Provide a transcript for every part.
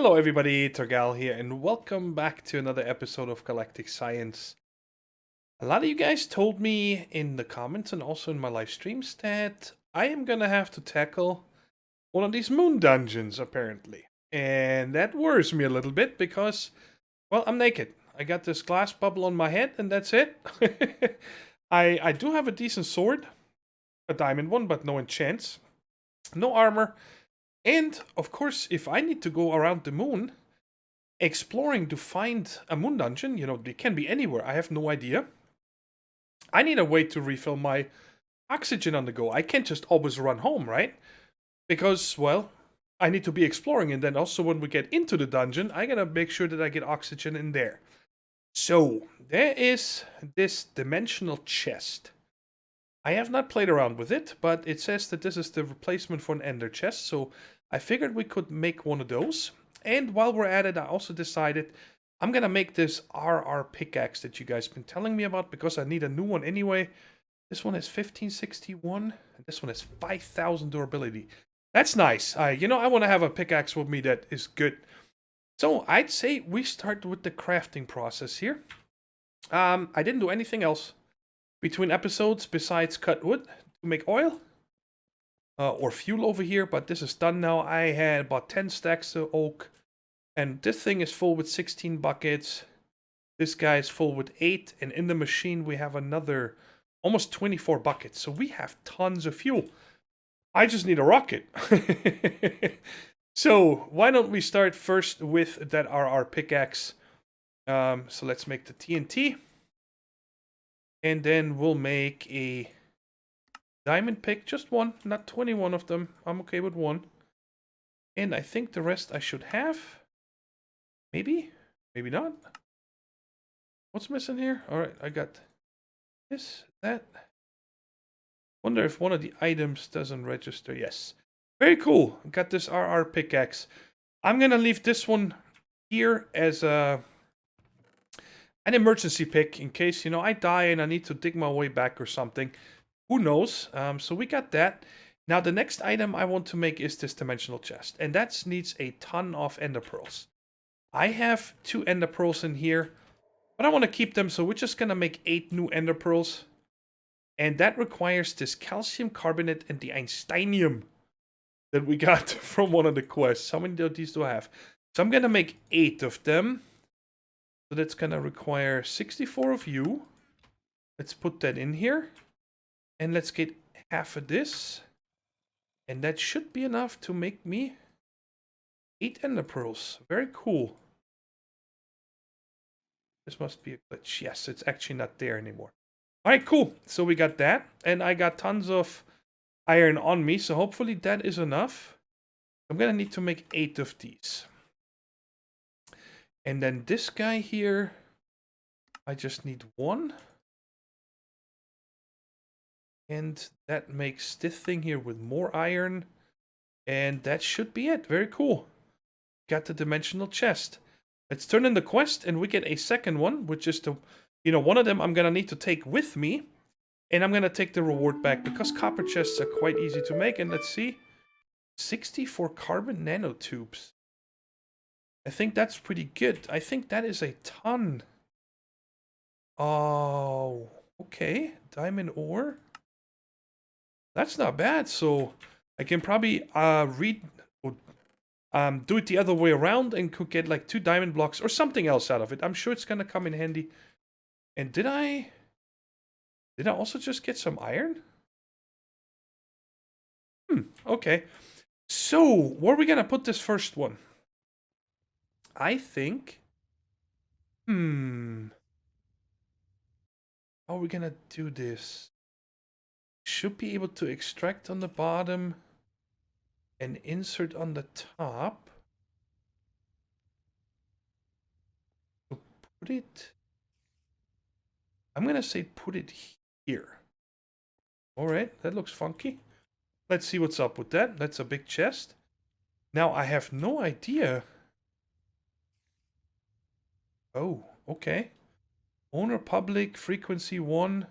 Hello everybody, Thorgal here, and welcome back to another episode of Galactic Science. A lot of you guys told me in the comments and also in my live streams that I am gonna have to tackle one of these moon dungeons, apparently. And that worries me a little bit because, well, I'm naked. I got this glass bubble on my head and that's it. I do have a decent sword, a diamond one, but no enchants, no armor. And, of course, if I need to go around the moon, exploring to find a moon dungeon, it can be anywhere, I have no idea. I need a way to refill my oxygen on the go. I can't just always run home, right? Because, well, I need to be exploring, and then also when we get into the dungeon, I gotta make sure that I get oxygen in there. So, there is this dimensional chest. I have not played around with it, but it says that this is the replacement for an ender chest, so I figured we could make one of those. And while we're at it, I also decided I'm gonna make this RR pickaxe that you guys been telling me about because I need a new one anyway. This one is 1561, and this one is 5000 durability. That's nice. I want to have a pickaxe with me that is good. So I'd say we start with the crafting process here. I didn't do anything else between episodes besides cut wood to make oil or fuel over here, but this is done now. I had about 10 stacks of oak, and this thing is full with 16 buckets. This guy is full with 8, and in the machine we have another almost 24 buckets, so we have tons of fuel. I just need a rocket. So why don't we start first with that RR pickaxe. So let's make the TNT. And then we'll make a diamond pick, just one, not 21 of them. I'm okay with one. And I think the rest I should have. Maybe, maybe not. What's missing here? All right, I got this, that. Wonder if one of the items doesn't register. Yes. Very cool. Got this RR pickaxe. I'm going to leave this one here as an emergency pick in case, I die and I need to dig my way back or something. Who knows? So we got that. Now the next item I want to make is this dimensional chest. And that needs a ton of ender pearls. I have 2 ender pearls in here, but I want to keep them. So we're just going to make 8 new ender pearls. And that requires this calcium carbonate and the Einsteinium that we got from one of the quests. How many of these do I have? So I'm going to make 8 of them. So that's going to require 64 of you. Let's put that in here. And let's get half of this. And that should be enough to make me 8 ender pearls. Very cool. This must be a glitch. Yes, it's actually not there anymore. Alright, cool. So we got that. And I got tons of iron on me. So hopefully that is enough. I'm going to need to make 8 of these. And then this guy here, I just need 1. And that makes this thing here with more iron. And that should be it. Very cool. Got the dimensional chest. Let's turn in the quest and we get a second one, which is the, one of them I'm going to need to take with me. And I'm going to take the reward back because copper chests are quite easy to make. And let's see. 64 carbon nanotubes. I think that's pretty good. I think that is a ton. Oh, okay. Diamond ore. That's not bad. So I can probably do it the other way around and could get like 2 diamond blocks or something else out of it. I'm sure it's gonna come in handy. And did I also just get some iron? Okay. So where are we gonna put this first one? I think. How are we gonna do this? Should be able to extract on the bottom and insert on the top. So put it. I'm gonna say put it here. Alright, that looks funky. Let's see what's up with that. That's a big chest. Now I have no idea. Oh, okay. Owner public, frequency 1.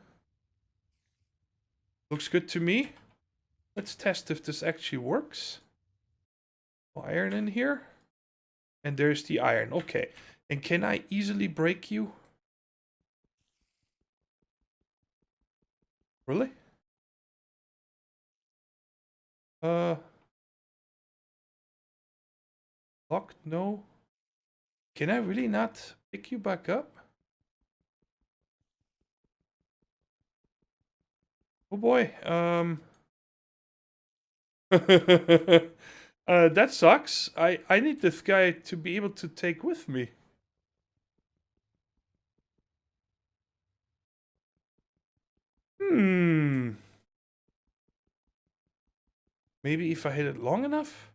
Looks good to me. Let's test if this actually works. Iron in here. And there's the iron. Okay. And can I easily break you? Really? Locked? No. Can I really not pick you back up? Oh boy. That sucks. I need this guy to be able to take with me. Maybe if I hit it long enough?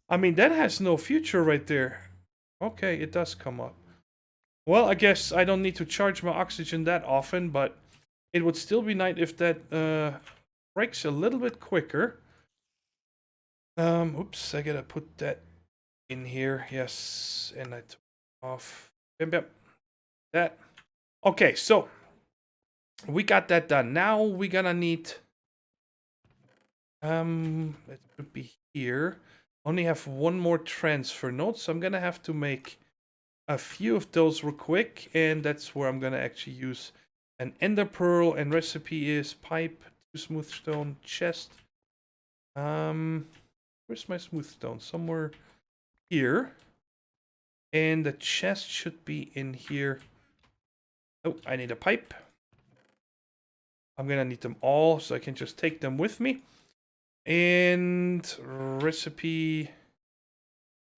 I mean, that has no future right there. Okay, it does come up. Well, I guess I don't need to charge my oxygen that often, but it would still be nice if that breaks a little bit quicker. Oops, I gotta put that in here. Yes, and I took off. Yep. That. Okay, so we got that done. Now we're gonna need it would be here. Only have one more transfer node, so I'm gonna have to make a few of those real quick, and that's where I'm gonna actually use an ender pearl, and recipe is pipe, 2 smooth stone, chest. Where's my smooth stone? Somewhere here. And the chest should be in here. Oh, I need a pipe. I'm gonna need them all, so I can just take them with me. And recipe,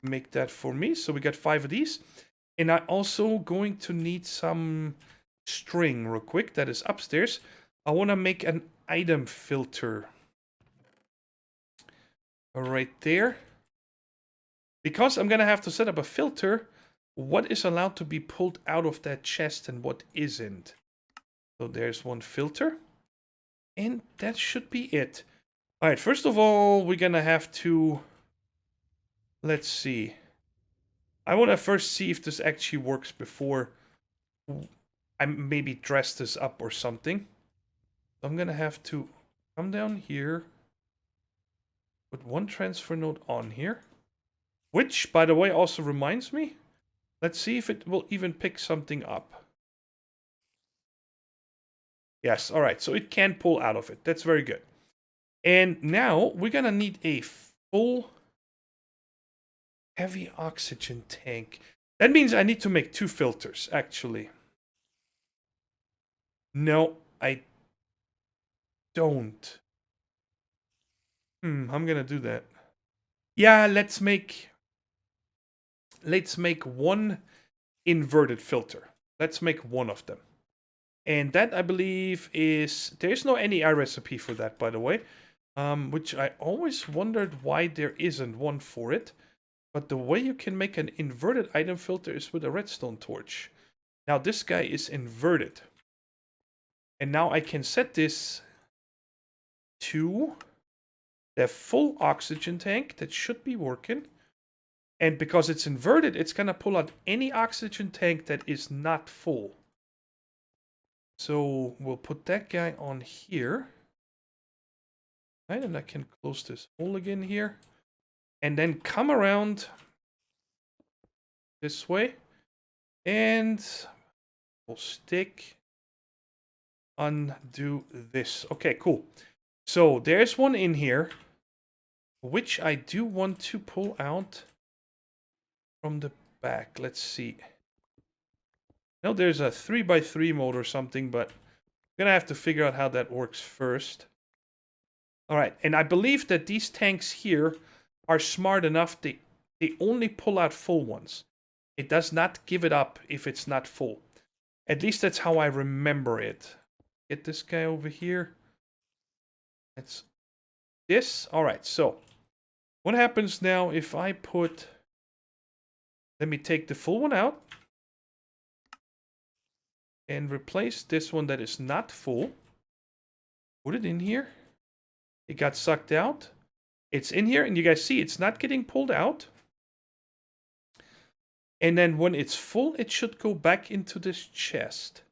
make that for me. So we got 5 of these. And I'm also going to need some string real quick. That is upstairs. I want to make an item filter. Right there. Because I'm going to have to set up a filter. What is allowed to be pulled out of that chest and what isn't. So there's one filter. And that should be it. Alright, first of all, we're gonna have to... Let's see. I want to first see if this actually works before I maybe dress this up or something. I'm gonna have to come down here. Put one transfer node on here. Which, by the way, also reminds me. Let's see if it will even pick something up. Yes, alright, so it can pull out of it. That's very good. And now we're gonna need a full heavy oxygen tank. That means I need to make 2 filters, actually. No, I don't. I'm gonna do that. Yeah, let's make one inverted filter. Let's make one of them. And that, I believe, is... There's no NEI recipe for that, by the way. Which I always wondered why there isn't one for it. But the way you can make an inverted item filter is with a redstone torch. Now this guy is inverted. And now I can set this to the full oxygen tank. That should be working. And because it's inverted, it's going to pull out any oxygen tank that is not full. So we'll put that guy on here. Right, and I can close this hole again here. And then come around this way. And we'll stick. Undo this. Okay, cool. So there's one in here. Which I do want to pull out from the back. Let's see. No, there's a 3x3 mode or something, but I'm going to have to figure out how that works first. Alright, and I believe that these tanks here are smart enough. They only pull out full ones. It does not give it up if it's not full. At least that's how I remember it. Get this guy over here. That's this. Alright, so what happens now if I put... Let me take the full one out. And replace this one that is not full. Put it in here. It got sucked out. It's in here, and you guys see it's not getting pulled out. And then when it's full, it should go back into this chest.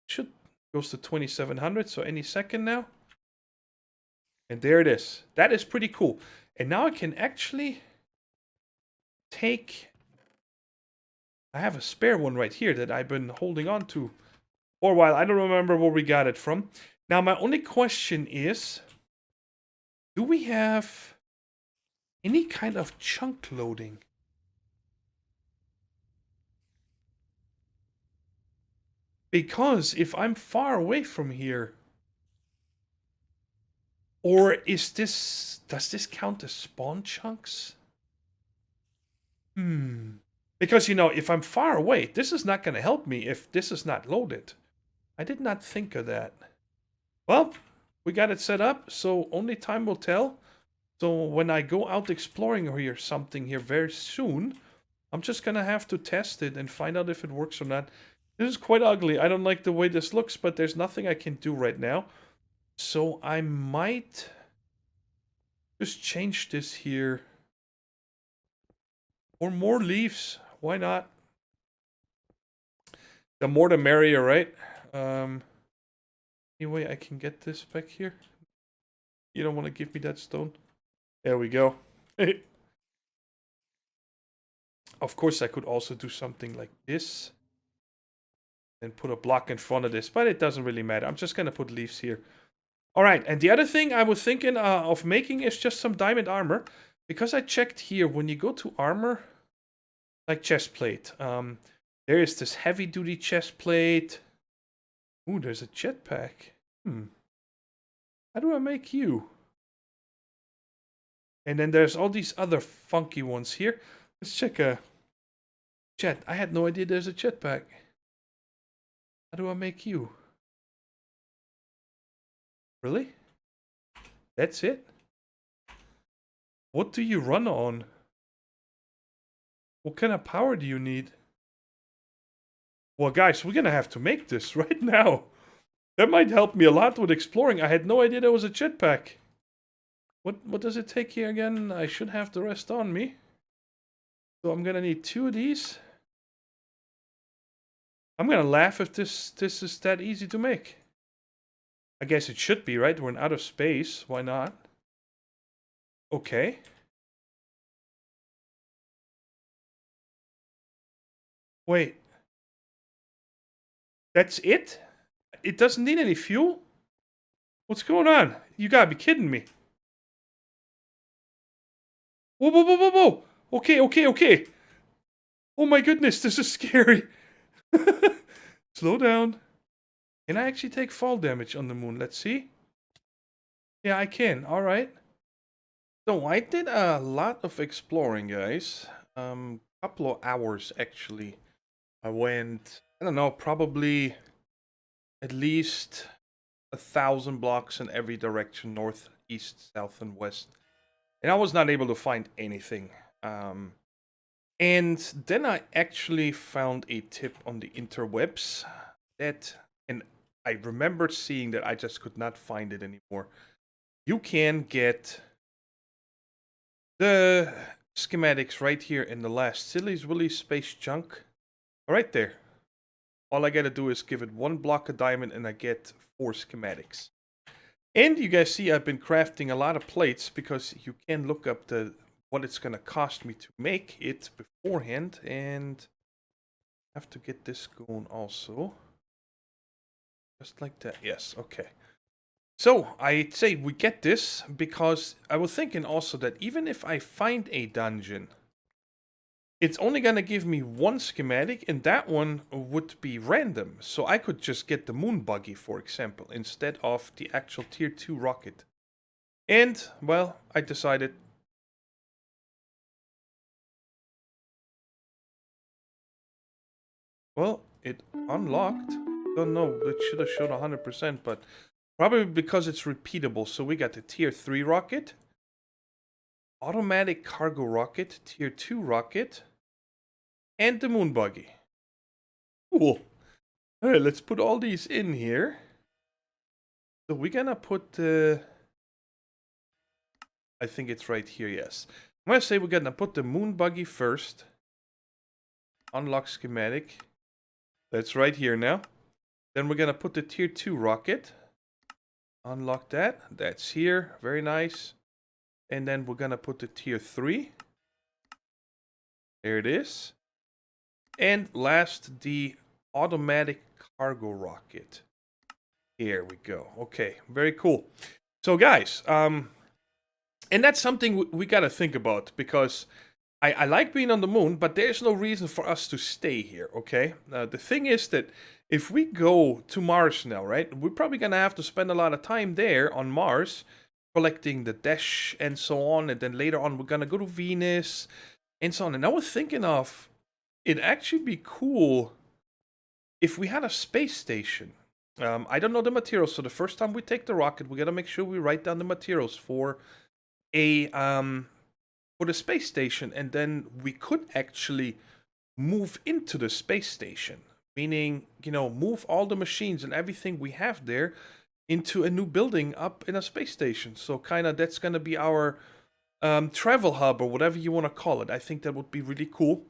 Should goes to 2700, so any second now. And there it is. That is pretty cool. And now I can actually take I have a spare one right here that I've been holding on to for a while. I don't remember where we got it from. Now, my only question is, do we have any kind of chunk loading? Because if I'm far away from here, or is this, does this count as spawn chunks? Because, you know, if I'm far away, this is not going to help me if this is not loaded. I did not think of that. Well, we got it set up, so only time will tell. So when I go out exploring or something here very soon, I'm just going to have to test it and find out if it works or not. This is quite ugly. I don't like the way this looks, but there's nothing I can do right now. So I might just change this here. Or more leaves. Why not? The more the merrier, right? Anyway, I can get this back here. You don't want to give me that stone? There we go. Of course, I could also do something like this. And put a block in front of this, but it doesn't really matter. I'm just going to put leaves here. All right, and the other thing I was thinking of making is just some diamond armor. Because I checked here, when you go to armor, like chest plate, there is this heavy-duty chest plate. Ooh, there's a jetpack. How do I make you? And then there's all these other funky ones here. Let's check a jet. I had no idea there's a jetpack. How do I make you? Really? That's it? What do you run on? What kind of power do you need? Well, guys, we're gonna have to make this right now. That might help me a lot with exploring. I had no idea there was a jetpack. What does it take here again? I should have the rest on me. So I'm gonna need 2 of these. I'm gonna laugh if this is that easy to make. I guess it should be, right? We're in outer space. Why not? Okay. Wait. That's it? It doesn't need any fuel? What's going on? You gotta be kidding me. Whoa, whoa, whoa, whoa, whoa! Okay, okay, okay. Oh my goodness, this is scary. Slow down. Can I actually take fall damage on the moon? Let's see. Yeah, I can. Alright. So I did a lot of exploring, guys. Couple of hours, actually. I went, I don't know, probably at least 1,000 blocks in every direction. North, east, south, and west. And I was not able to find anything. And then I actually found a tip on the interwebs that, and I remember seeing that I just could not find it anymore. You can get the schematics right here in the last Silly's Willy Space Chunk. Right there. All I gotta do is give it 1 block of diamond and I get 4 schematics. And you guys see I've been crafting a lot of plates because you can look up what it's gonna cost me to make it beforehand, and I have to get this going also. Just like that. Yes, okay. So I'd say we get this because I was thinking also that even if I find a dungeon, it's only gonna give me 1 schematic, and that one would be random. So I could just get the moon buggy, for example, instead of the actual tier 2 rocket. And, well, I decided. Well, it unlocked. Don't know, it should have shown 100%, but probably because it's repeatable. So we got the tier 3 rocket, automatic cargo rocket, tier 2 rocket, and the moon buggy. Cool. Alright, let's put all these in here. So we're gonna put I think it's right here, yes. I'm gonna say we're gonna put the moon buggy first. Unlock schematic. That's right here now. Then we're gonna put the tier 2 rocket. Unlock that. That's here. Very nice. And then we're gonna put the tier 3. There it is. And last, the automatic cargo rocket. Here we go. Okay, very cool. So guys, and that's something we gotta think about, because I like being on the moon, but there's no reason for us to stay here, okay? The thing is that if we go to Mars now, right, we're probably gonna have to spend a lot of time there on Mars, collecting the dash and so on, and then later on we're gonna go to Venus and so on. And I was thinking of, it'd actually be cool if we had a space station. I don't know the materials, so the first time we take the rocket, we gotta make sure we write down the materials for a for the space station, and then we could actually move into the space station, meaning, you know, move all the machines and everything we have there into a new building up in a space station. So kind of that's gonna be our travel hub, or whatever you want to call it. I think that would be really cool.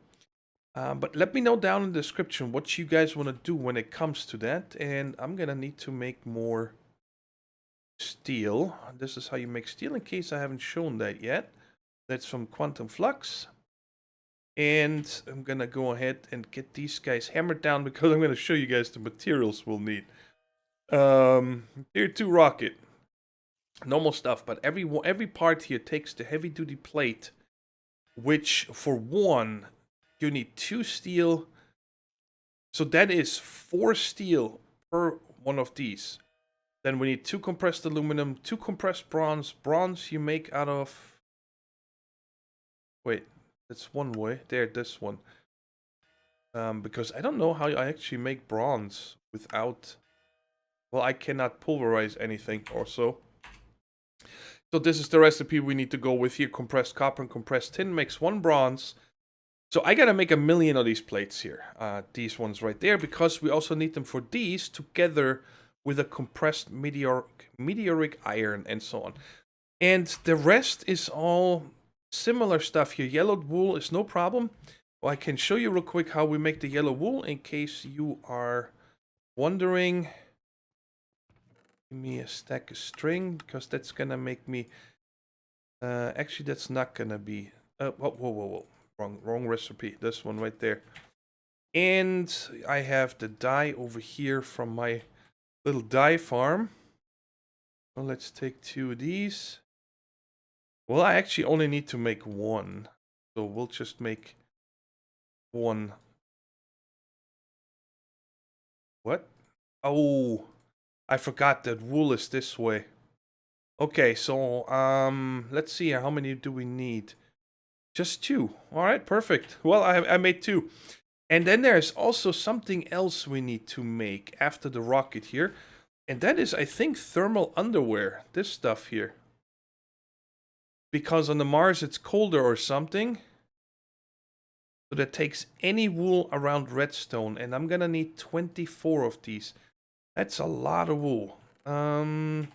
But let me know down in the description what you guys want to do when it comes to that. And I'm gonna need to make more steel. This is how you make steel, in case I haven't shown that yet. That's from Quantum Flux. And I'm gonna go ahead and get these guys hammered down, because I'm gonna show you guys the materials we'll need. Tier 2 rocket. Normal stuff, but every part here takes the heavy duty plate, which for one, you need 2 steel. So that is 4 steel per one of these. Then we need 2 compressed aluminum, 2 compressed bronze. Bronze you make out of... Wait, that's one way. There, this one. Because I don't know how I actually make bronze without... Well, I cannot pulverize anything or so. So this is the recipe we need to go with here. Compressed copper and compressed tin makes 1 bronze. So I gotta make 1,000,000 of these plates here. These ones right there, because we also need them for these, together with a compressed meteoric iron and so on. And the rest is all similar stuff here. Yellowed wool is no problem. Well, I can show you real quick how we make the yellow wool, in case you are wondering. Give me a stack of string, because that's gonna make me... actually, that's not gonna be... whoa. Wrong recipe. This one right there. And I have the dye over here from my little dye farm. Well, let's take 2 of these. Well, I actually only need to make 1. So we'll just make 1. What? Oh, I forgot that wool is this way. Okay, so let's see, how many do we need? Just 2. All right, perfect. Well, I made 2. And then there's also something else we need to make after the rocket here. And that is, I think, thermal underwear. This stuff here. Because on the Mars it's colder or something. So that takes any wool around redstone. And I'm gonna need 24 of these. That's a lot of wool. But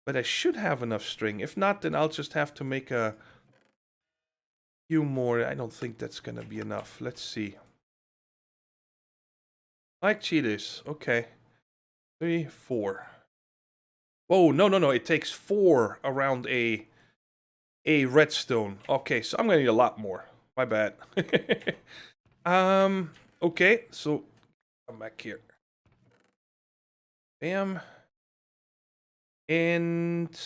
I should have enough string. If not, then I'll just have to make a... few more. I don't think that's gonna be enough. Let's see. Actually, it is. Okay. 3, 4. Oh, no. It takes 4 around a redstone. Okay, so I'm gonna need a lot more. My bad. Okay, so come back here. Bam. And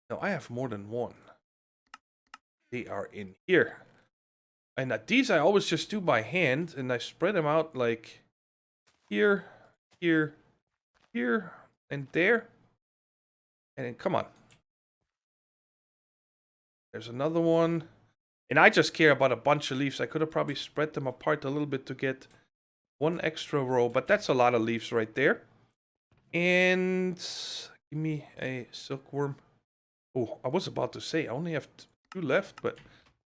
no, I have more than 1. They are in here. And these I always just do by hand, and I spread them out like here, here, here, and there. And then, come on. There's another one. And I just care about a bunch of leaves. I could have probably spread them apart a little bit to get 1 extra row, but that's a lot of leaves right there. And give me a silkworm. Oh, I was about to say I only have 2 left, but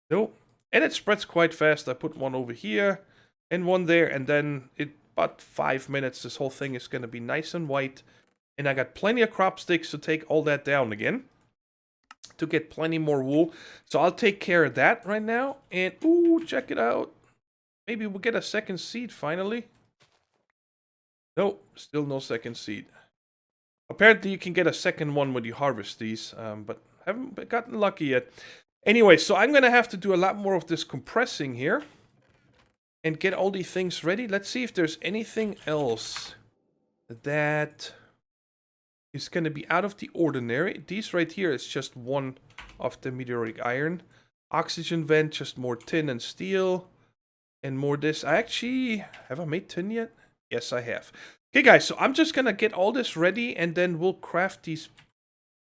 no. And it spreads quite fast. I put 1 over here and 1 there, and then in about 5 minutes this whole thing is going to be nice and white. And I got plenty of crop sticks to take all that down again, to get plenty more wool. So I'll take care of that right now. And ooh, check it out. Maybe we'll get a second seed finally. Nope, still no second seed. Apparently you can get a second one when you harvest these, but haven't gotten lucky yet. Anyway, so I'm going to have to do a lot more of this compressing here. And get all these things ready. Let's see if there's anything else that is going to be out of the ordinary. These right here is just one of the meteoric iron. Oxygen vent, just more tin and steel. And more this. Have I made tin yet? Yes, I have. Okay, guys, so I'm just going to get all this ready and then we'll craft these.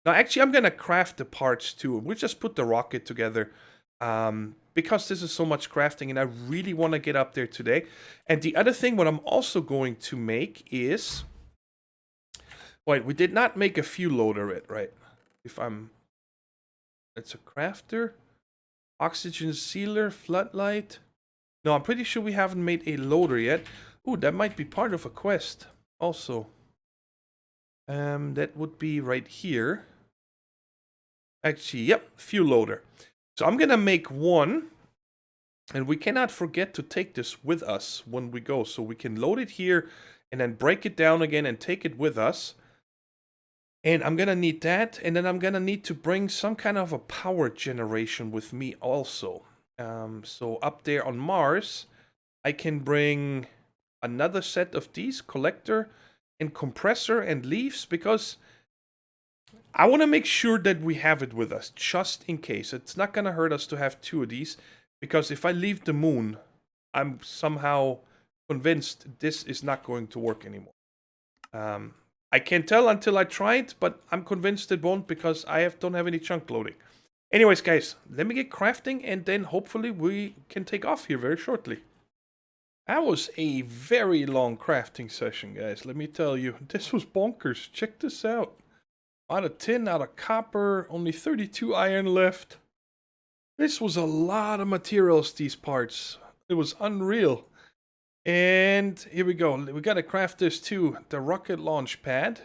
Now, actually, I'm going to craft the parts too. We'll just put the rocket together. Because this is so much crafting and I really want to get up there today. And the other thing, what I'm also going to make is... Wait, we did not make a fuel loader yet, right? It's a crafter. Oxygen sealer, floodlight. No, I'm pretty sure we haven't made a loader yet. Ooh, that might be part of a quest also. That would be right here. Actually, yep, fuel loader. So I'm going to make one. And we cannot forget to take this with us when we go. So we can load it here and then break it down again and take it with us. And I'm going to need that. And then I'm going to need to bring some kind of a power generation with me also. So up there on Mars, I can bring another set of these, collector and compressor and leaves, because I want to make sure that we have it with us, just in case. It's not going to hurt us to have two of these, because if I leave the moon, I'm somehow convinced this is not going to work anymore. I can't tell until I try it, but I'm convinced it won't because I don't have any chunk loading. Anyways, guys, let me get crafting and then hopefully we can take off here very shortly. That was a very long crafting session, guys. Let me tell you, this was bonkers. Check this out. Out of tin, out of copper, only 32 iron left. This was a lot of materials, these parts. It was unreal. And here we go. We gotta craft this too. The rocket launch pad.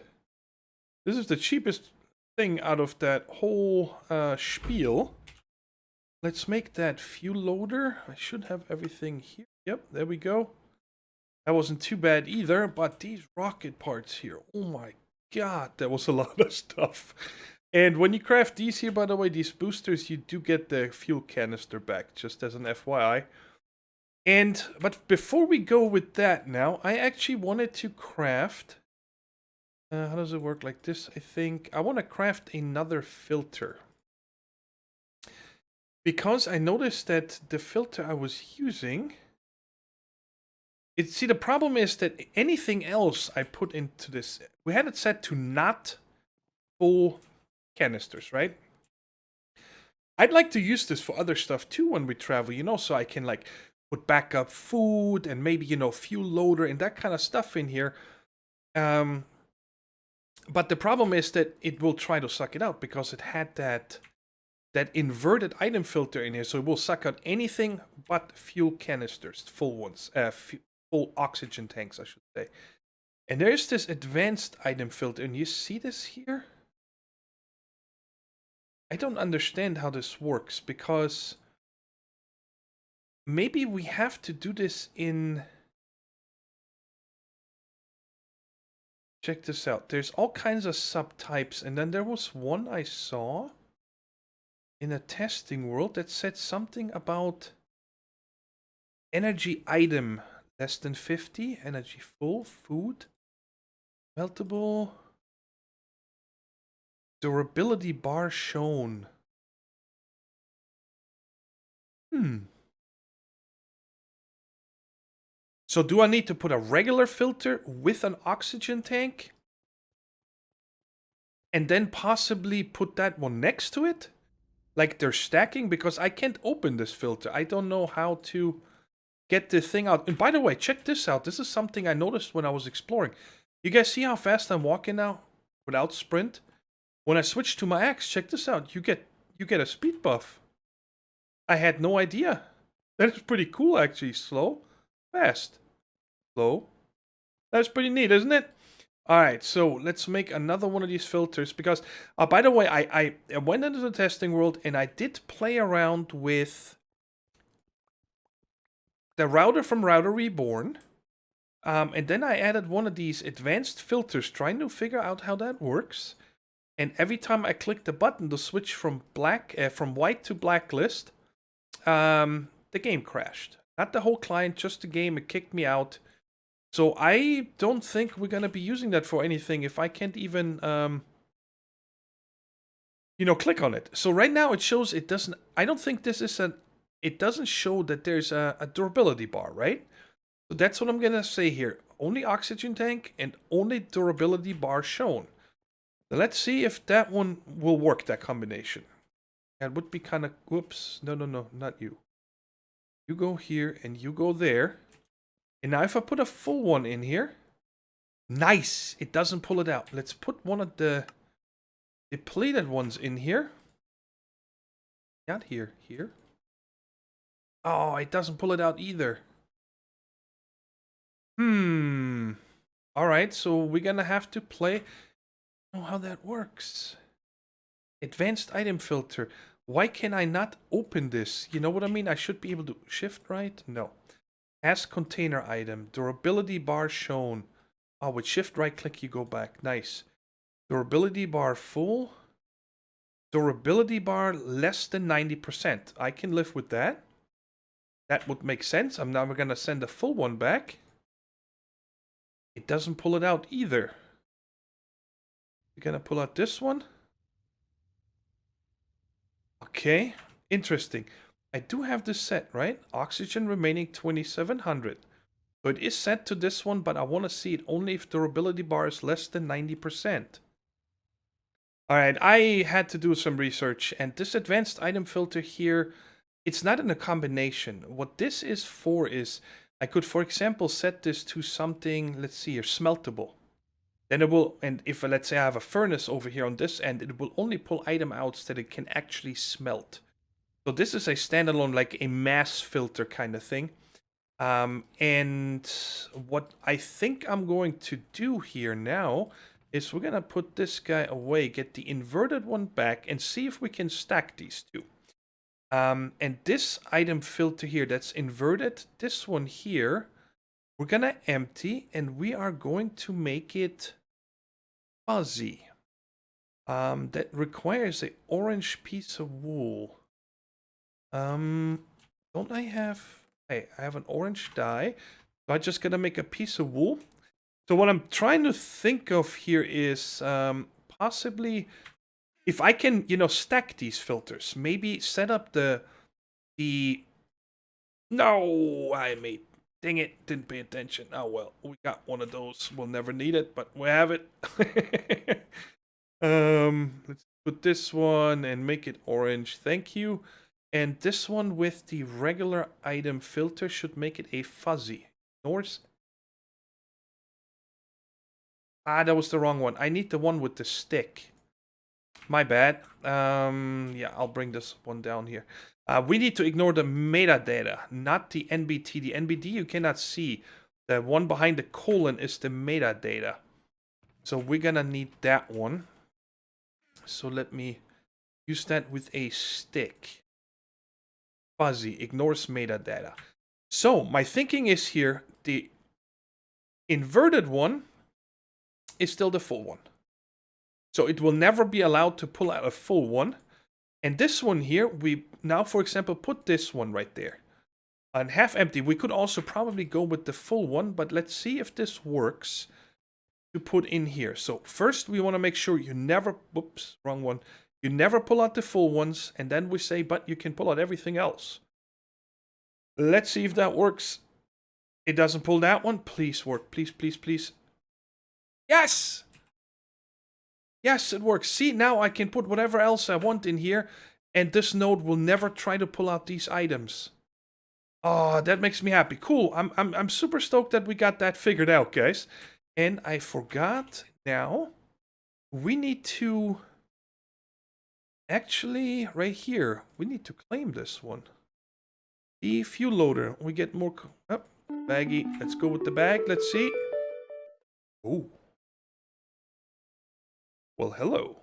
This is the cheapest thing out of that whole spiel. Let's make that fuel loader. I should have everything here. Yep, there we go. That wasn't too bad either, but these rocket parts here, oh my god, that was a lot of stuff. And when you craft these here, by the way, these boosters, you do get the fuel canister back, just as an FYI. But before we go with that now, I actually wanted to craft... how does it work like this? I think I want to craft another filter. Because I noticed that the filter I was using... See, the problem is that anything else I put into this... We had it set to not full canisters, right? I'd like to use this for other stuff too when we travel, you know, so I can like put backup food and maybe, you know, fuel loader and that kind of stuff in here. But the problem is that it will try to suck it out because it had that inverted item filter in here, so it will suck out anything but fuel canisters, full ones, full oxygen tanks, I should say. And there's this advanced item filter, and you see this here? I don't understand how this works, because maybe we have to do this in... Check this out. There's all kinds of subtypes, and then there was one I saw in a testing world that said something about energy item less than 50, energy full, food, meltable, durability bar shown. So do I need to put a regular filter with an oxygen tank? And then possibly put that one next to it? Like they're stacking? Because I can't open this filter. I don't know how to get this thing out. And by the way, check this out. This is something I noticed when I was exploring. You guys see how fast I'm walking now without sprint? When I switch to my axe, check this out. You get a speed buff. I had no idea. That is pretty cool, actually. Slow, fast, slow. That's pretty neat, isn't it? Alright, so let's make another one of these filters, because, by the way, I went into the testing world and I did play around with the router from Router Reborn, and then I added one of these advanced filters, trying to figure out how that works. And every time I click the button to switch from from white to blacklist, the game crashed. Not the whole client, just the game. It kicked me out. So I don't think we're gonna be using that for anything if I can't even, click on it. So right now it shows it doesn't. I don't think this is an. It doesn't show that there's a durability bar, right? So that's what I'm gonna say here. Only oxygen tank and only durability bar shown. Now let's see if that one will work, that combination. That would be kind of... Whoops. No, not you. You go here and you go there. And now if I put a full one in here... Nice! It doesn't pull it out. Let's put one of the depleted ones in here. Not here. Here. Oh, it doesn't pull it out either. Alright, so we're gonna have to play... I don't know how that works. Advanced item filter. Why can I not open this? You know what I mean? I should be able to shift right? No. As container item. Durability bar shown. Oh, with shift right click you go back. Nice. Durability bar full. Durability bar less than 90%. I can live with that. That would make sense. I'm now going to send a full one back. It doesn't pull it out either. We're going to pull out this one. Okay, interesting. I do have this set, right? Oxygen remaining 2700. So it is set to this one, but I want to see it only if durability bar is less than 90%. Alright, I had to do some research, and this advanced item filter here, it's not in a combination. What this is for is, I could, for example, set this to something, let's see here, smeltable. Then it will, and if let's say I have a furnace over here on this end, it will only pull item outs that it can actually smelt. So this is a standalone, like a mass filter kind of thing. And what I think I'm going to do here now is we're going to put this guy away, get the inverted one back, and see if we can stack these two. And this item filter here that's inverted, this one here, we're going to empty, and we are going to make it fuzzy. That requires an orange piece of wool. Don't I have... Hey, I have an orange dye. So I'm just gonna make a piece of wool. So what I'm trying to think of here is possibly if I can, stack these filters. Maybe set up the... No, dang it, didn't pay attention. Oh well, we got one of those. We'll never need it, but we have it. Let's put this one and make it orange. Thank you. And this one with the regular item filter should make it a fuzzy. Norse. Ah, that was the wrong one. I need the one with the stick. My bad. Yeah, I'll bring this one down here. We need to ignore the metadata, not the NBT. The NBT you cannot see. The one behind the colon is the metadata. So we're gonna need that one. So let me use that with a stick. Fuzzy, ignores metadata. So my thinking is here, the inverted one is still the full one. So it will never be allowed to pull out a full one. And this one here, we now, for example, put this one right there. And half empty. We could also probably go with the full one, but let's see if this works to put in here. So first we want to make sure you never, whoops, wrong one. You never pull out the full ones, and then we say, but you can pull out everything else. Let's see if that works. It doesn't pull that one. Please work. Please, please, please. Yes! Yes, it works. See, now I can put whatever else I want in here, and this node will never try to pull out these items. Oh, that makes me happy. Cool. I'm super stoked that we got that figured out, guys. And I forgot now. We need to... Actually, right here, we need to claim this one. The fuel loader. We get more... Oh, baggy. Let's go with the bag. Let's see. Oh. Well, hello.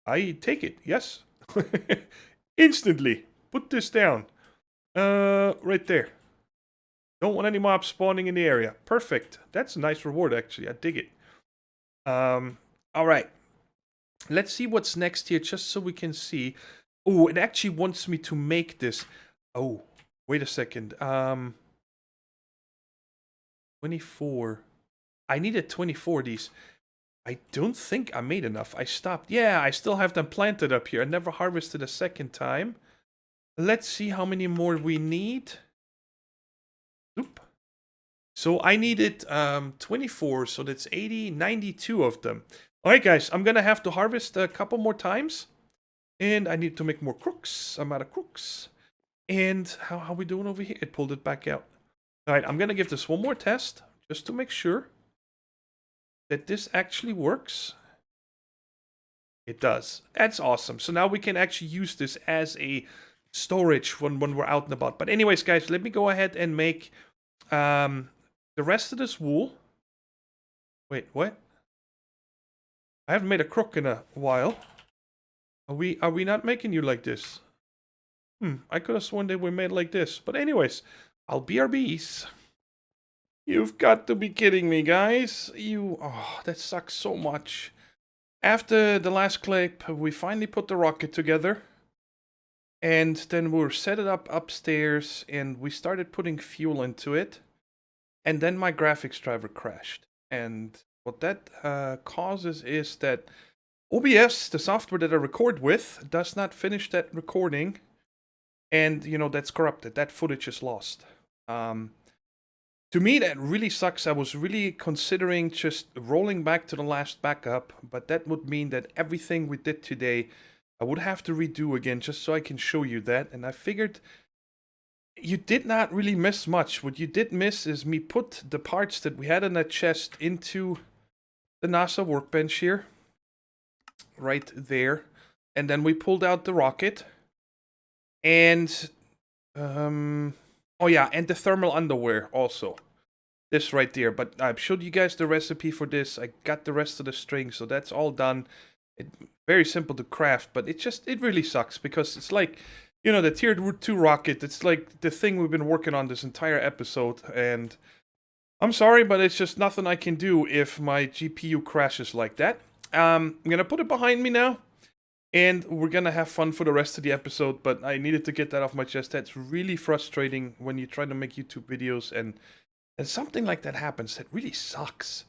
I take it. Yes. Instantly. Put this down. Right there. Don't want any mobs spawning in the area. Perfect. That's a nice reward, actually. I dig it. All right. Let's see what's next here, just so we can see. Oh, it actually wants me to make this. Oh, wait a second. 24. I needed 24 of these. I don't think I made enough. I stopped. Yeah, I still have them planted up here. I never harvested a second time. Let's see how many more we need. Oop. So I needed 24, so that's 80, 92 of them. Alright guys, I'm gonna have to harvest a couple more times. And I need to make more crooks. I'm out of crooks. And how are we doing over here? It pulled it back out. Alright, I'm gonna give this one more test, just to make sure that this actually works. It does. That's awesome. So now we can actually use this as a storage when we're out and about. But anyways, guys, let me go ahead and make the rest of this wool. Wait, what? I haven't made a crook in a while. Are we not making you like this? I could have sworn they were made like this. But anyways, I'll BRBs. You've got to be kidding me, guys. Oh, that sucks so much. After the last clip, we finally put the rocket together. And then we set it up upstairs and we started putting fuel into it. And then my graphics driver crashed. And what that causes is that OBS, the software that I record with, does not finish that recording. And, you know, that's corrupted. That footage is lost. To me, that really sucks. I was really considering just rolling back to the last backup. But that would mean that everything we did today, I would have to redo again just so I can show you that. And I figured you did not really miss much. What you did miss is me put the parts that we had in that chest into the NASA workbench here. Right there. And then we pulled out the rocket. And, oh yeah, and the thermal underwear also. This right there. But I showed you guys the recipe for this. I got the rest of the string, so that's all done. Very simple to craft, but it really sucks because it's like, you know, the Tier 2 rocket, it's like the thing we've been working on this entire episode, and I'm sorry, but it's just nothing I can do if my GPU crashes like that. I'm gonna put it behind me now, and we're gonna have fun for the rest of the episode, but I needed to get that off my chest. That's really frustrating when you try to make YouTube videos, and something like that happens. That really sucks.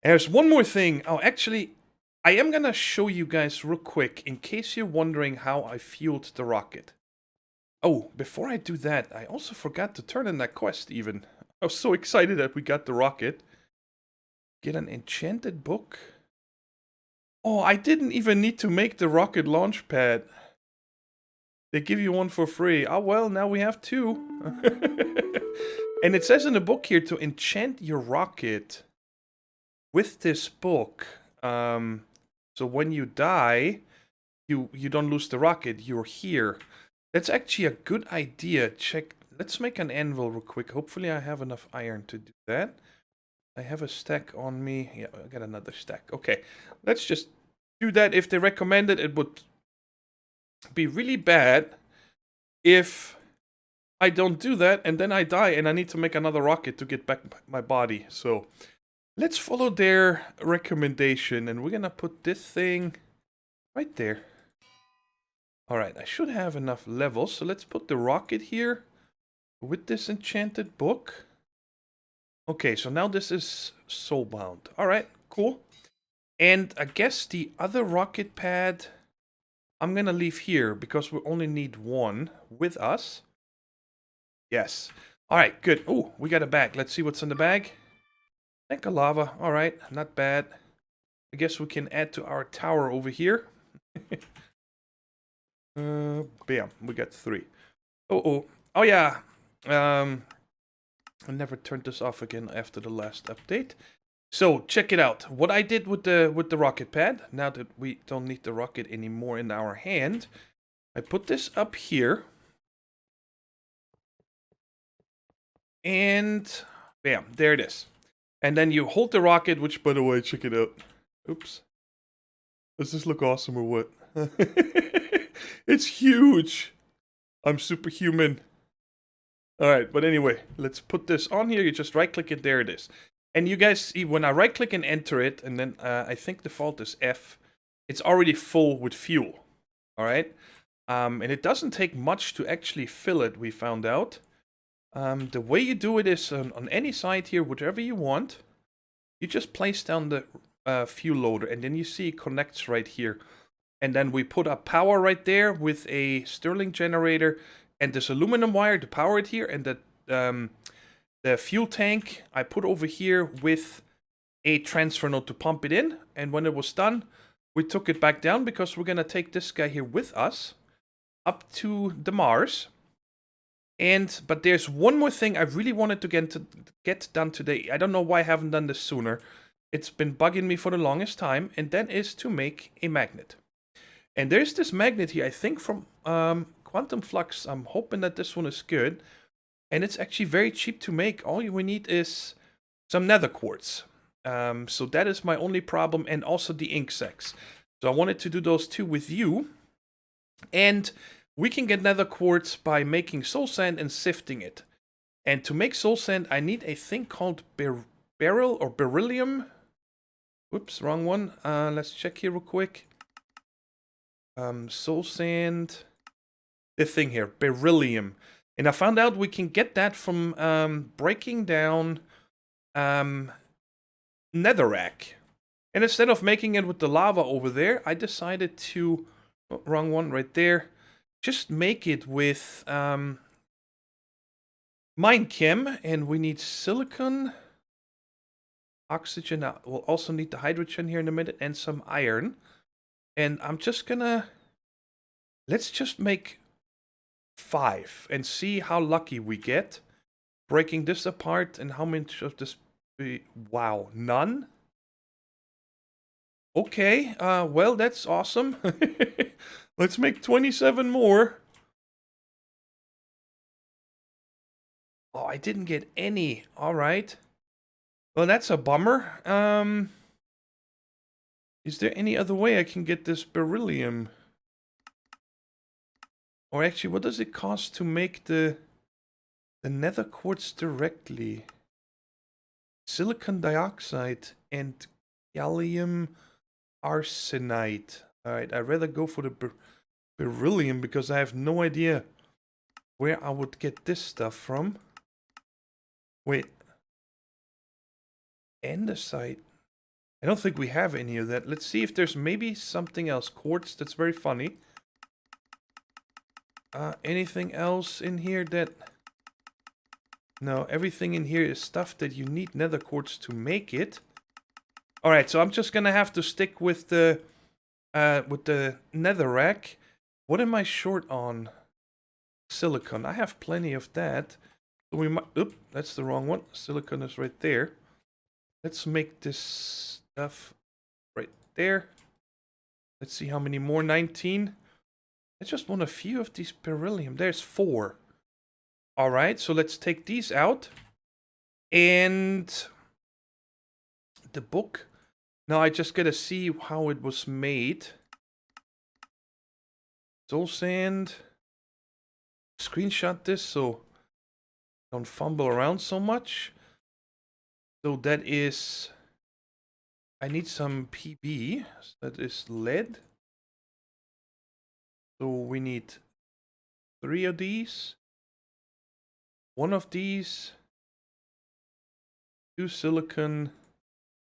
There's one more thing. Oh, actually, I am gonna show you guys real quick, in case you're wondering how I fueled the rocket. Oh, before I do that, I also forgot to turn in that quest even. I was so excited that we got the rocket. Get an enchanted book. Oh, I didn't even need to make the rocket launch pad. They give you one for free. Oh well, now we have two. And it says in the book here to enchant your rocket with this book. So when you die, you don't lose the rocket, you're here. That's actually a good idea. Check. Let's make an anvil real quick. Hopefully I have enough iron to do that. I have a stack on me. Yeah, I got another stack. Okay, let's just do that. If they recommend it, it would be really bad if I don't do that and then I die and I need to make another rocket to get back my body. So let's follow their recommendation, and we're gonna put this thing right there. Alright, I should have enough levels, so let's put the rocket here with this enchanted book. Okay, so now this is soulbound. Alright, cool. And I guess the other rocket pad I'm gonna leave here because we only need one with us. Yes. Alright, good. Oh, we got a bag. Let's see what's in the bag. Tank of lava. Alright, not bad. I guess we can add to our tower over here. Bam, we got 3. Oh yeah. I never turned this off again after the last update. So check it out. What I did with the rocket pad, now that we don't need the rocket anymore in our hand, I put this up here. And bam, there it is. And then you hold the rocket, which, by the way, check it out. Oops. Does this look awesome or what? It's huge. I'm superhuman. Alright, but anyway, let's put this on here. You just right-click it. There it is. And you guys see, when I right-click and enter it, and then I think default is F, it's already full with fuel. All right? And it doesn't take much to actually fill it, we found out. The way you do it is on any side here, whatever you want, you just place down the fuel loader, and then you see it connects right here. And then we put up power right there with a Stirling generator and this aluminum wire to power it here, and the fuel tank I put over here with a transfer node to pump it in. And when it was done, we took it back down because we're gonna take this guy here with us up to the Mars. But there's one more thing I really wanted to get done today. I don't know why I haven't done this sooner. It's been bugging me for the longest time, and that is to make a magnet. And there's this magnet here, I think from Quantum Flux. I'm hoping that this one is good. And it's actually very cheap to make. All we need is some nether quartz. So that is my only problem, and also the ink sacs. So I wanted to do those two with you. And we can get nether quartz by making soul sand and sifting it. And to make soul sand, I need a thing called beryl or beryllium. Whoops, wrong one. Let's check here real quick. Soul sand. This thing here, beryllium. And I found out we can get that from breaking down netherrack. And instead of making it with the lava over there, I decided to... Oh, wrong one right there. Just make it with mine chem, and we need silicon, oxygen. We'll also need the hydrogen here in a minute, and some iron. And I'm just gonna... Let's just make 5 and see how lucky we get. Breaking this apart, and how much of this be... Wow, none? Okay, well, that's awesome. Let's make 27 more. Oh, I didn't get any. All right. Well, that's a bummer. Is there any other way I can get this beryllium? Or actually, what does it cost to make the nether quartz directly? Silicon dioxide and gallium arsenide. Alright, I'd rather go for the beryllium because I have no idea where I would get this stuff from. Wait. Andesite. I don't think we have any of that. Let's see if there's maybe something else. Quartz, that's very funny. Anything else in here that... No, everything in here is stuff that you need nether quartz to make it. Alright, so I'm just gonna have to stick with the netherrack. What am I short on? Silicon. I have plenty of that. So we might... Oop, that's the wrong one. Silicon is right there. Let's make this stuff right there. Let's see how many more. 19. I just want a few of these beryllium. There's 4. Alright, so let's take these out. And... the book. Now I just gotta see how it was made. Soul sand. Screenshot this so don't fumble around so much. So that is... I need some PB. So that is lead. So we need 3 of these. 1 of these. 2 silicon.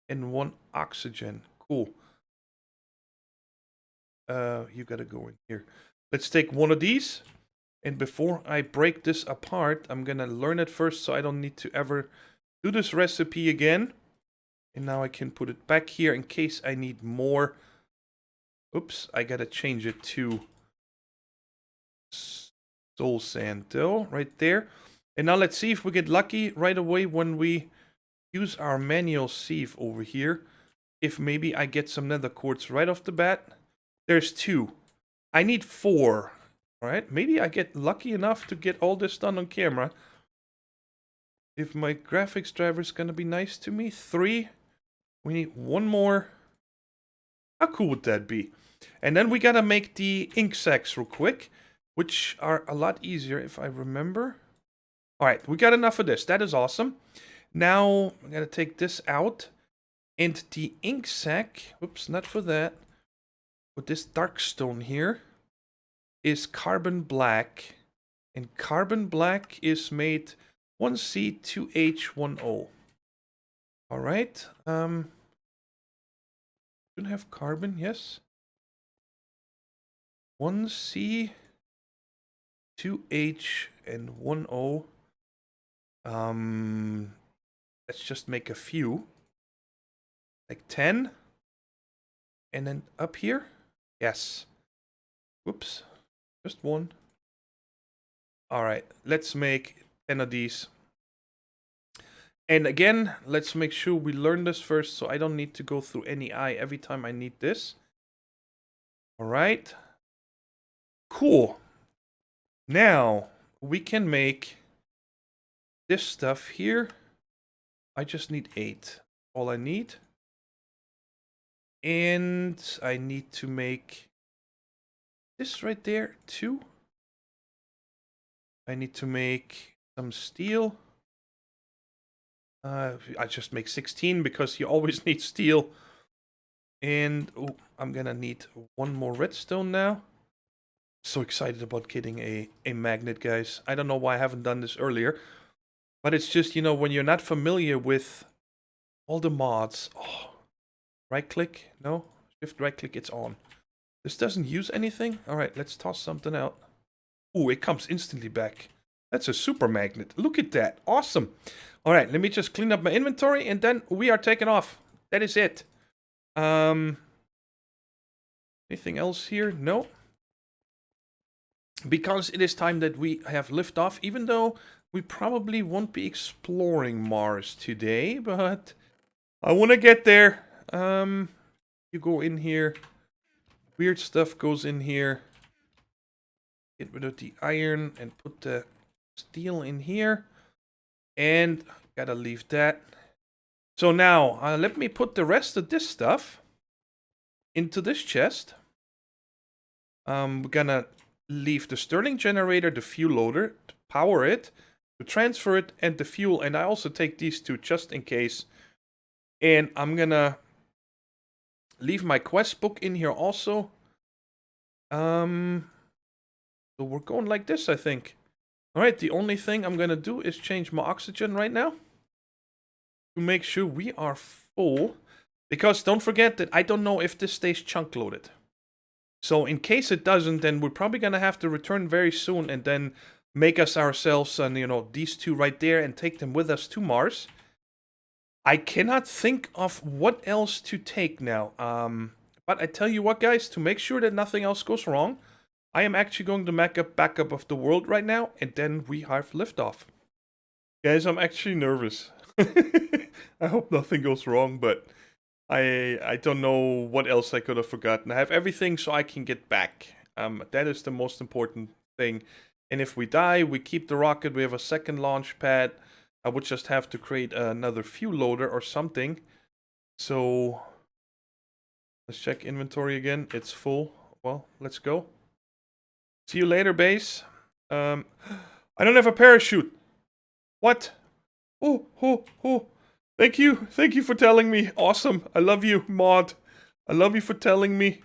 And 1 oxygen. Cool. You gotta go in here. Let's take 1 of these. And before I break this apart, I'm gonna learn it first so I don't need to ever do this recipe again. And now I can put it back here in case I need more. Oops, I gotta change it to soul sand though, right there. And now let's see if we get lucky right away when we use our manual sieve over here. If maybe I get some nether quartz right off the bat. There's 2. I need 4. Alright, maybe I get lucky enough to get all this done on camera. If my graphics driver is gonna be nice to me. 3. We need 1 more. How cool would that be? And then we gotta make the ink sacs real quick, which are a lot easier if I remember. Alright, we got enough of this. That is awesome. Now I'm gonna take this out. And the ink sac, oops, not for that. But this dark stone here is carbon black. And carbon black is made 1C2H10. Alright. Shouldn't have carbon, yes. 1C, 2H, and 10. Let's just make a few. Like 10. And then up here. Yes. Whoops. Just one. Alright, let's make 10 of these. And again, let's make sure we learn this first so I don't need to go through any eye every time I need this. Alright. Cool. Now, we can make this stuff here. I just need 8. All I need. And I need to make this right there, 2. I need to make some steel. I just make 16 because you always need steel. And oh, I'm gonna need 1 more redstone now. So excited about getting a magnet, guys. I don't know why I haven't done this earlier. But it's just, you know, when you're not familiar with all the mods. Oh, right click? No? Shift right click, it's on. This doesn't use anything? Alright, let's toss something out. Ooh, it comes instantly back. That's a super magnet. Look at that. Awesome. Alright, let me just clean up my inventory and then we are taking off. That is it. Anything else here? No. Because it is time that we have liftoff, even though we probably won't be exploring Mars today, but I want to get there. You go in here. Weird stuff goes in here. Get rid of the iron and put the steel in here. And gotta leave that. So now, let me put the rest of this stuff into this chest. We're gonna leave the Stirling generator, the fuel loader, to power it, to transfer it, and the fuel. And I also take these two just in case. And I'm gonna leave my quest book in here also. So we're going like this, I think. Alright, the only thing I'm gonna do is change my oxygen right now. To make sure we are full. Because don't forget that I don't know if this stays chunk loaded. So in case it doesn't, then we're probably gonna have to return very soon and then make us ourselves, you know, these two right there and take them with us to Mars. I cannot think of what else to take now. But I tell you what, guys, to make sure that nothing else goes wrong, I am actually going to make a backup of the world right now, and then we have liftoff. Guys, I'm actually nervous. I hope nothing goes wrong, but I don't know what else I could have forgotten. I have everything so I can get back. That is the most important thing. And if we die, we keep the rocket. We have a second launch pad. I would just have to create another fuel loader or something. So let's check inventory again. It's full. Well, let's go. See you later, base. I don't have a parachute. What? Oh. Thank you. Thank you for telling me. Awesome. I love you, mod. I love you for telling me.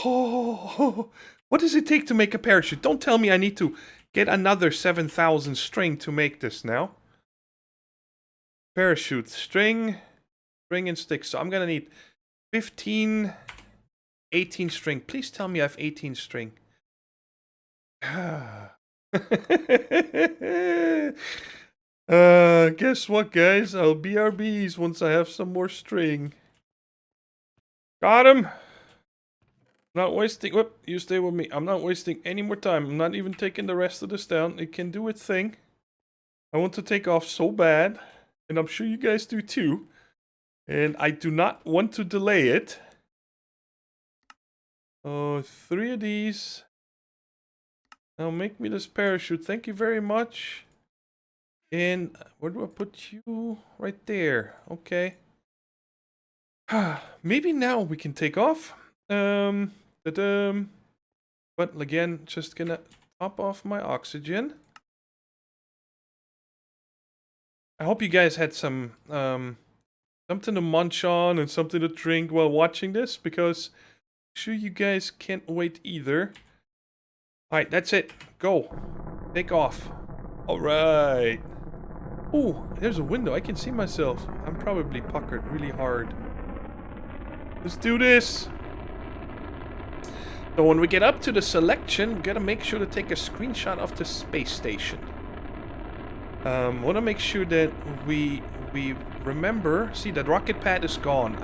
Oh, what does it take to make a parachute? Don't tell me I need to get another 7,000 string to make this now. Parachute. String and stick. So I'm gonna need 15... 18 string. Please tell me I have 18 string. Guess what, guys? I'll BRBs once I have some more string. Got him. Not wasting. Whoop, you stay with me. I'm not wasting any more time. I'm not even taking the rest of this down. It can do its thing. I want to take off so bad. And I'm sure you guys do too. And I do not want to delay it. Oh, 3 of these. Now make me this parachute. Thank you very much. And where do I put you? Right there. Okay. Maybe now we can take off. But again, just gonna top off my oxygen. I hope you guys had some something to munch on and something to drink while watching this, because I'm sure you guys can't wait either. Alright, that's it. Go. Take off. Alright. Oh, there's a window. I can see myself. I'm probably puckered really hard. Let's do this. So when we get up to the selection, we gotta make sure to take a screenshot of the space station. Want to make sure that we remember. See, that rocket pad is gone.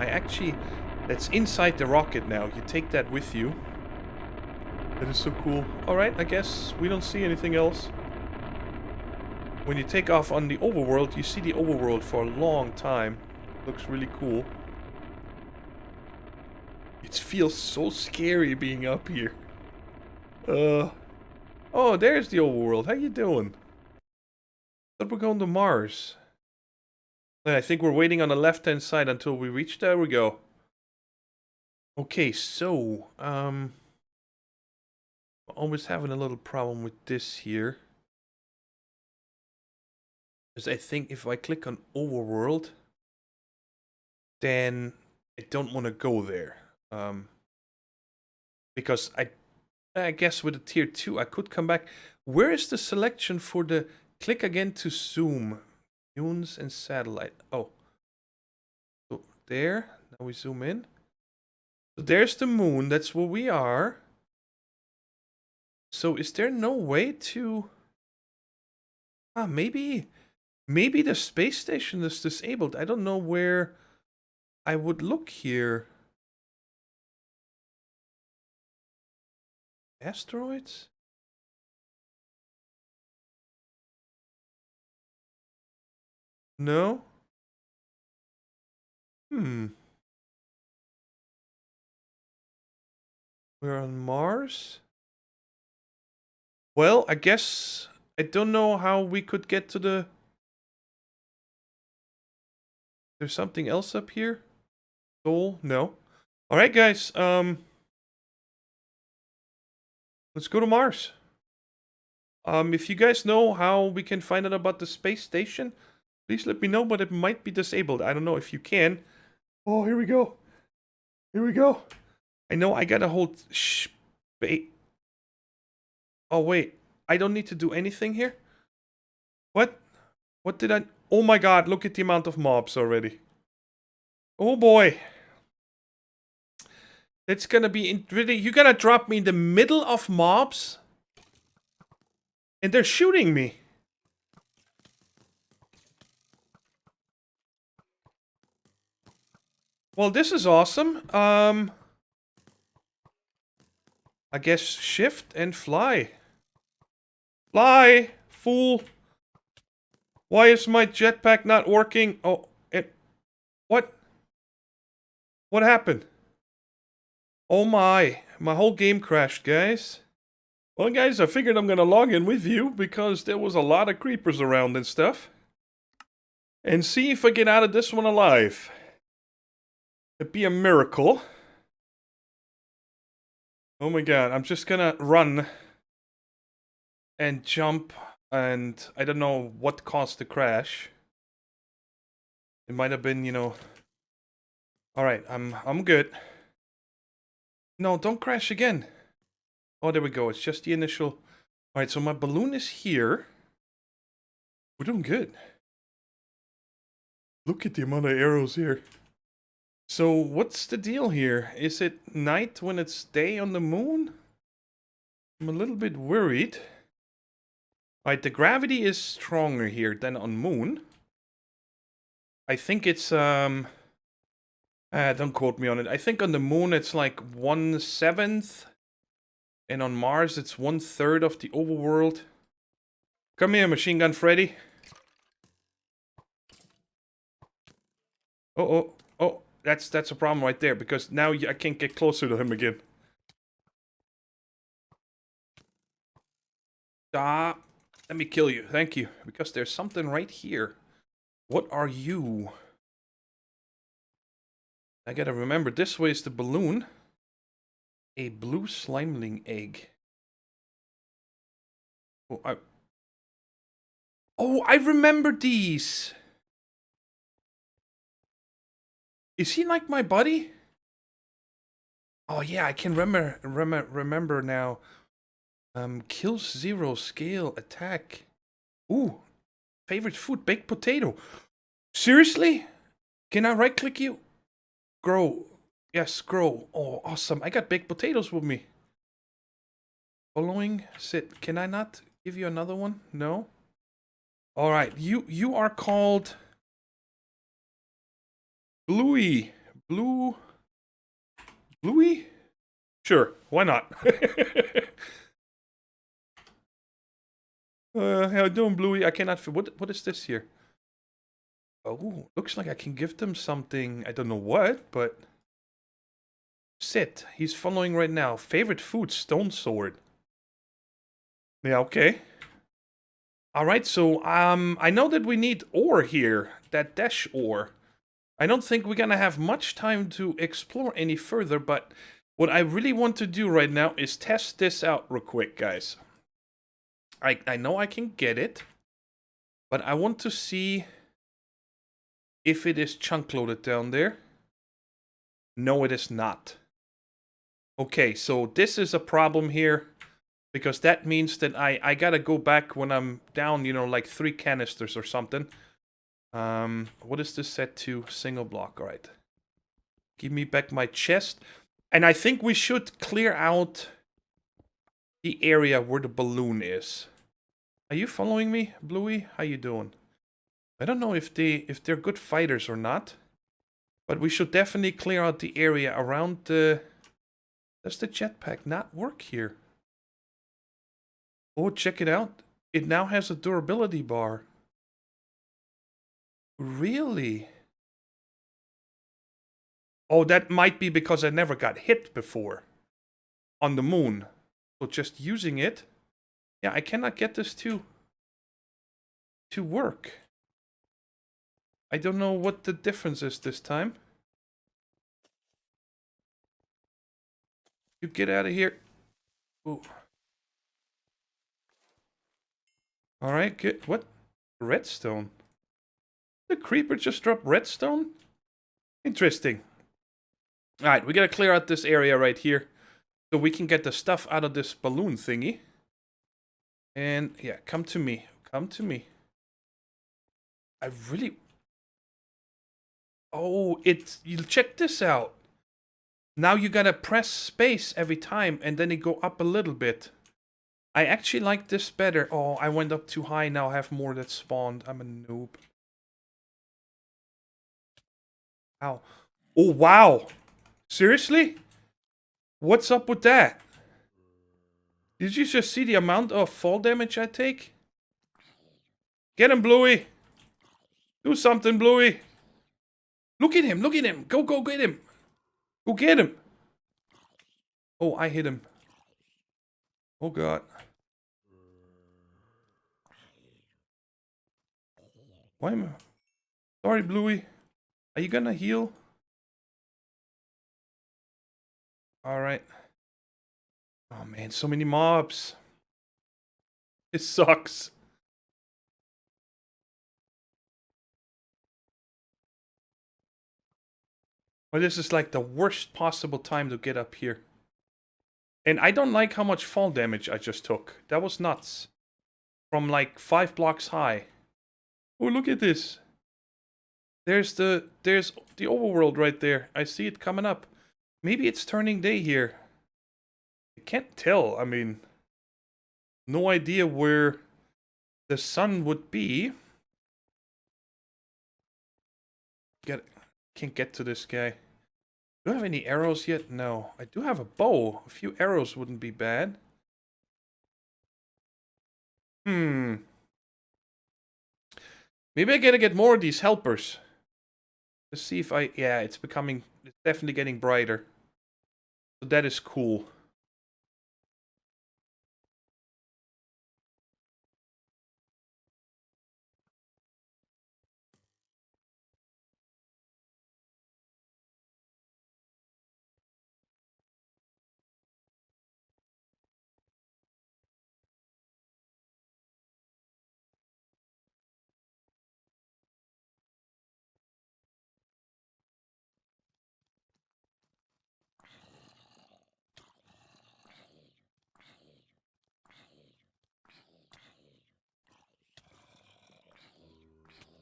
That's inside the rocket now. You take that with you. That is so cool. Alright, I guess we don't see anything else. When you take off on the overworld, you see the overworld for a long time. Looks really cool. It feels so scary being up here. Oh, there's the overworld. How you doing? Thought we're going to Mars. I think we're waiting on the left-hand side until we reach. There we go. Okay, so always having a little problem with this here. Because I think if I click on overworld, then I don't want to go there. Because I guess with a tier 2 I could come back. Where is the selection for the click again to zoom? Dunes and satellite. Oh. So there. Now we zoom in. So there's the moon. That's where we are. So is there no way to... maybe the space station is disabled. I don't know where I would look here. Asteroids? No? We're on Mars? Well, I guess I don't know how we could get to the... There's something else up here? Soul? No. Alright, guys. Let's go to Mars. If you guys know how we can find out about the space station, please let me know, but it might be disabled. I don't know if you can. Oh, here we go. Here we go. I know I gotta hold Oh, wait. I don't need to do anything here? What? What did I... Oh my god, look at the amount of mobs already. Oh boy. It's gonna be... Really, you're gonna drop me in the middle of mobs? And they're shooting me. Well, this is awesome. I guess shift and fly. Fly, fool. Why is my jetpack not working? Oh, what? What happened? Oh my whole game crashed, guys. Well, guys, I figured I'm gonna log in with you because there was a lot of creepers around and stuff. And see if I get out of this one alive. It'd be a miracle. Oh my god, I'm just gonna run and jump, and I don't know what caused the crash. It might have been, you know... Alright, I'm good. No, don't crash again. Oh, there we go. It's just the initial... Alright, so my balloon is here. We're doing good. Look at the amount of arrows here. So, what's the deal here? Is it night when it's day on the moon? I'm a little bit worried. Alright, the gravity is stronger here than on moon. I think it's, don't quote me on it. I think on the moon it's like 1/7. And on Mars it's 1/3 of the overworld. Come here, Machine Gun Freddy. Oh. That's a problem right there, because now I can't get closer to him again. Stop. Let me kill you. Thank you. Because there's something right here. What are you? I gotta remember, this way is the balloon. A blue slimeling egg. Oh, I remember these. Is he like my buddy? Oh yeah, I can remember now. Kills 0, scale, attack. Ooh, favorite food, baked potato. Seriously? Can I right click you? Grow. Yes, grow. Oh, awesome. I got baked potatoes with me. Following, sit. Can I not give you another one? No? Alright, you are called Bluey. Bluey? Sure, why not? How you doing, Bluey? I cannot. What is this here? Oh, looks like I can give them something. I don't know what, but sit. He's following right now. Favorite food: stone sword. Yeah, okay. All right. So I know that we need ore here. That dash ore. I don't think we're gonna have much time to explore any further, but what I really want to do right now is test this out real quick, guys. I know I can get it, but I want to see if it is chunk loaded down there. No, it is not. Okay, so this is a problem here, because that means that I gotta go back when I'm down, you know, like 3 canisters or something. What is this set to? Single block, alright. Give me back my chest. And I think we should clear out the area where the balloon is. Are you following me, Bluey? How you doing? I don't know if they're good fighters or not, but we should definitely clear out the area around the... Does the jetpack not work here? Oh, check it out. It now has a durability bar. Really? Oh, that might be because I never got hit before on the moon. So just using it. Yeah, I cannot get this to work. I don't know what the difference is this time. You get out of here. Ooh. Alright, good. What? Redstone? The creeper just dropped redstone? Interesting. Alright, we gotta clear out this area right here, so we can get the stuff out of this balloon thingy. And yeah, come to me. Come to me. I really... Oh, you check this out. Now you gotta press space every time and then it go up a little bit. I actually like this better. Oh, I went up too high. Now I have more that spawned. I'm a noob. Ow. Oh, wow. Seriously? What's up with that? Did you just see the amount of fall damage I take? Get him, Bluey. Do something, Bluey. Look at him. Look at him. Go get him. Go get him. Oh, I hit him. Oh, God. Why am I... Sorry, Bluey. Are you gonna heal? Alright. Oh, man. So many mobs. It sucks. Well, this is like the worst possible time to get up here. And I don't like how much fall damage I just took. That was nuts. From like 5 blocks high. Oh, look at this. There's the overworld right there. I see it coming up. Maybe it's turning day here. I can't tell. I mean, no idea where the sun would be. Can't get to this guy. Do I have any arrows yet? No. I do have a bow. A few arrows wouldn't be bad. Maybe I gotta get more of these helpers. Let's see if I... Yeah, it's definitely getting brighter. So that is cool.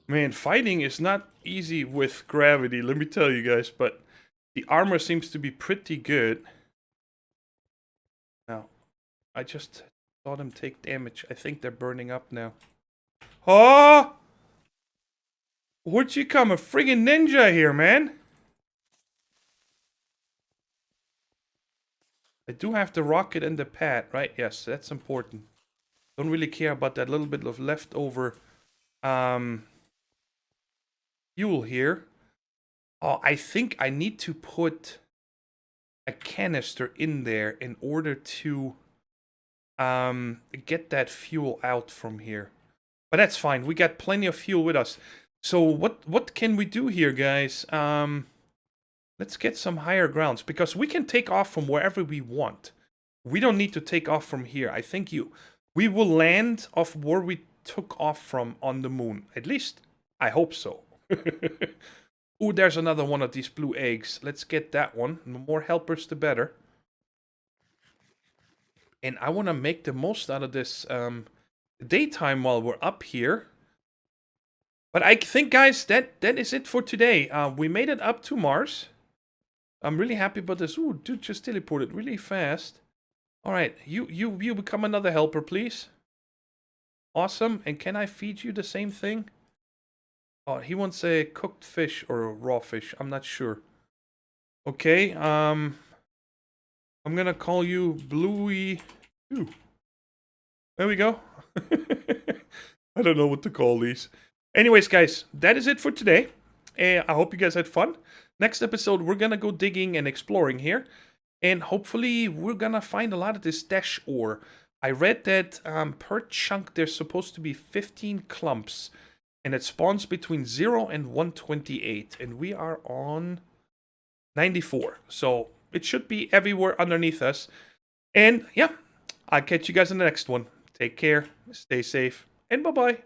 Man, fighting is not easy with gravity, let me tell you guys, but the armor seems to be pretty good. Now, I just saw them take damage. I think they're burning up now. Oh! Where'd you come? A friggin' ninja here, man! I do have the rocket and the pad, right? Yes, that's important. Don't really care about that little bit of leftover fuel here. Oh, I think I need to put a canister in there in order to get that fuel out from here. But that's fine. We got plenty of fuel with us. So what can we do here, guys? Let's get some higher grounds, because we can take off from wherever we want. We don't need to take off from here. I think we will land off where we took off from on the moon. At least, I hope so. Ooh, there's another one of these blue eggs. Let's get that one. The more helpers, the better. And I want to make the most out of this daytime while we're up here. But I think, guys, that is it for today. We made it up to Mars. I'm really happy about this. Ooh, dude just teleported really fast. Alright, you become another helper, please. Awesome. And can I feed you the same thing? Oh, he wants a cooked fish or a raw fish. I'm not sure. Okay, I'm gonna call you Bluey. Ooh. There we go. I don't know what to call these. Anyways, guys, that is it for today. I hope you guys had fun. Next episode, we're gonna go digging and exploring here. And hopefully, we're gonna find a lot of this dash ore. I read that per chunk, there's supposed to be 15 clumps. And it spawns between 0 and 128. And we are on 94. So it should be everywhere underneath us. And yeah, I'll catch you guys in the next one. Take care, stay safe, and bye-bye.